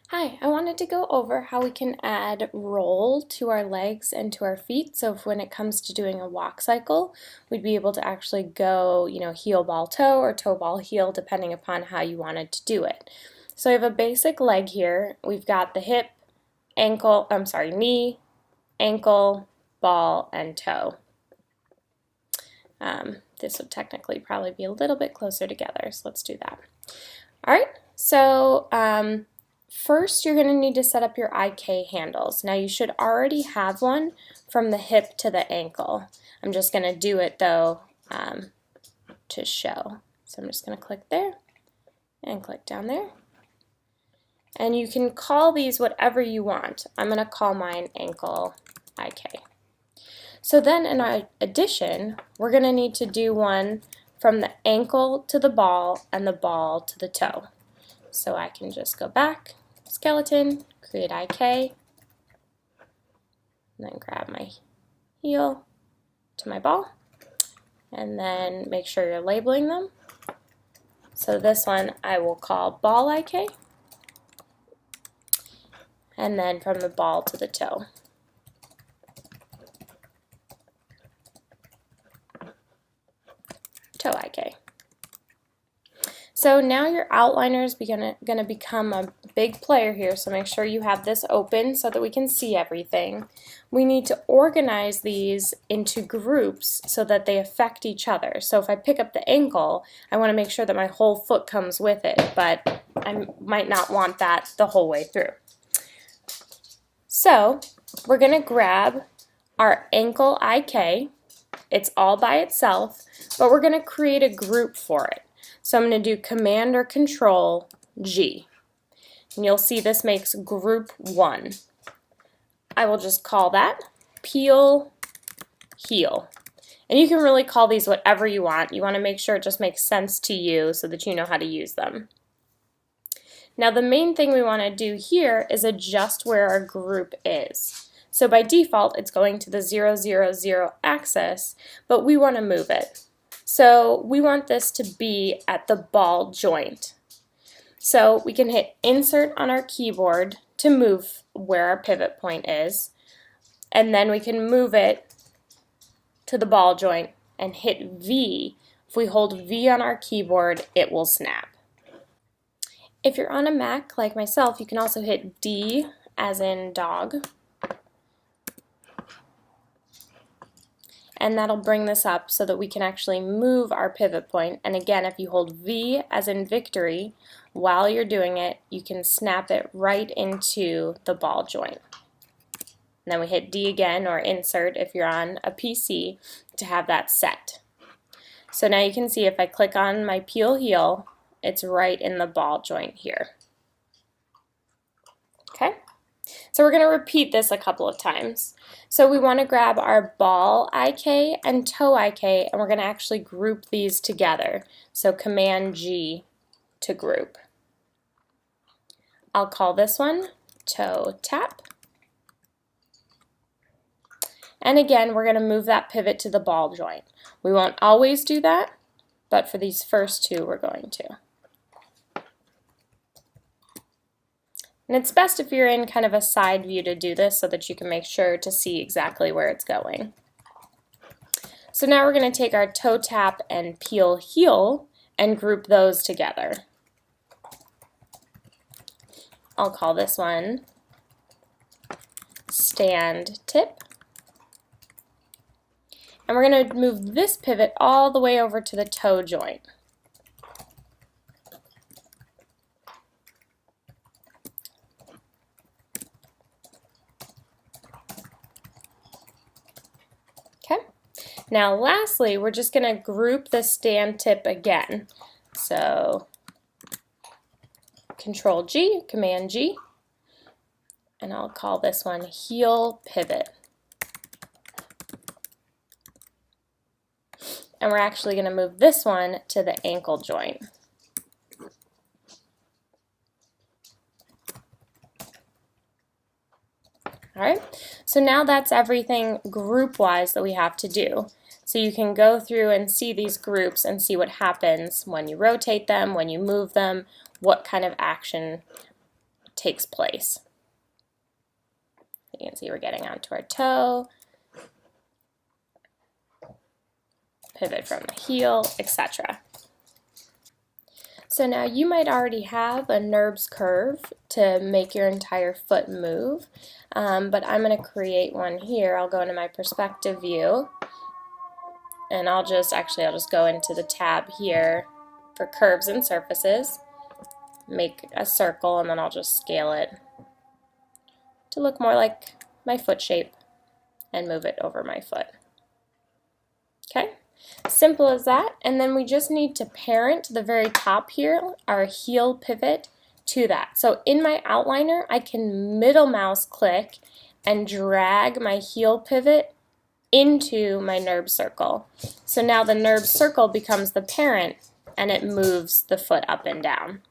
Hi, I wanted to go over how we can add roll to our legs and to our feet. So if when it comes to doing a walk cycle, we'd be able to actually go, heel ball toe or toe ball heel, depending upon how you wanted to do it. So I have a basic leg here. We've got the hip, knee, ankle, ball, and toe. This would technically probably be a little bit closer together, so let's do that. All right, so first, you're going to need to set up your IK handles. Now, you should already have one from the hip to the ankle. I'm just going to do it, though, to show. So I'm just going to click there and click down there. And you can call these whatever you want. I'm going to call mine ankle IK. So then, in our addition, we're going to need to do one from the ankle to the ball and the ball to the toe. So I can just go back, skeleton, create IK, and then grab my heel to my ball, and then make sure you're labeling them. So this one I will call ball IK, and then from the ball to the toe. Toe IK. So now your outliner is going to become a big player here, so make sure you have this open so that we can see everything. We need to organize these into groups so that they affect each other. So if I pick up the ankle, I want to make sure that my whole foot comes with it, but I might not want that the whole way through. So we're going to grab our ankle IK. It's all by itself, but we're going to create a group for it. So I'm going to do Command or Control G. And you'll see this makes group 1. I will just call that peel heel. And you can really call these whatever you want. You want to make sure it just makes sense to you so that you know how to use them. Now the main thing we want to do here is adjust where our group is. So by default it's going to the 0, 0, 0 axis, but we want to move it. So we want this to be at the ball joint. So we can hit Insert on our keyboard to move where our pivot point is, and then we can move it to the ball joint and hit V. If we hold V on our keyboard, it will snap. If you're on a Mac like myself, you can also hit D as in dog, and that'll bring this up so that we can actually move our pivot point. And again, if you hold V as in victory, while you're doing it, you can snap it right into the ball joint. And then we hit D again, or Insert if you're on a PC, to have that set. So now you can see if I click on my peel heel, it's right in the ball joint here. Okay? So we're going to repeat this a couple of times. So we want to grab our ball IK and toe IK, and we're going to actually group these together. So Command G to group. I'll call this one toe tap. And again, we're going to move that pivot to the ball joint. We won't always do that, but for these first two, we're going to. And it's best if you're in kind of a side view to do this so that you can make sure to see exactly where it's going. So now we're going to take our toe tap and peel heel and group those together. I'll call this one stand tip. And we're going to move this pivot all the way over to the toe joint. Okay. Now lastly, we're just going to group the stand tip again. So Control G, Command G, and I'll call this one heel pivot. And we're actually going to move this one to the ankle joint. All right, so now that's everything group-wise that we have to do. So you can go through and see these groups and see what happens when you rotate them, when you move them, what kind of action takes place. You can see we're getting onto our toe, pivot from the heel, etc. So now you might already have a NURBS curve to make your entire foot move, but I'm going to create one here. I'll go into my perspective view, and I'll just go into the tab here for curves and surfaces, make a circle, and then I'll just scale it to look more like my foot shape and move it over my foot. Okay, simple as that. And then we just need to parent the very top here, our heel pivot, to that. So in my outliner, I can middle mouse click and drag my heel pivot into my NURBS circle. So now the NURBS circle becomes the parent and it moves the foot up and down.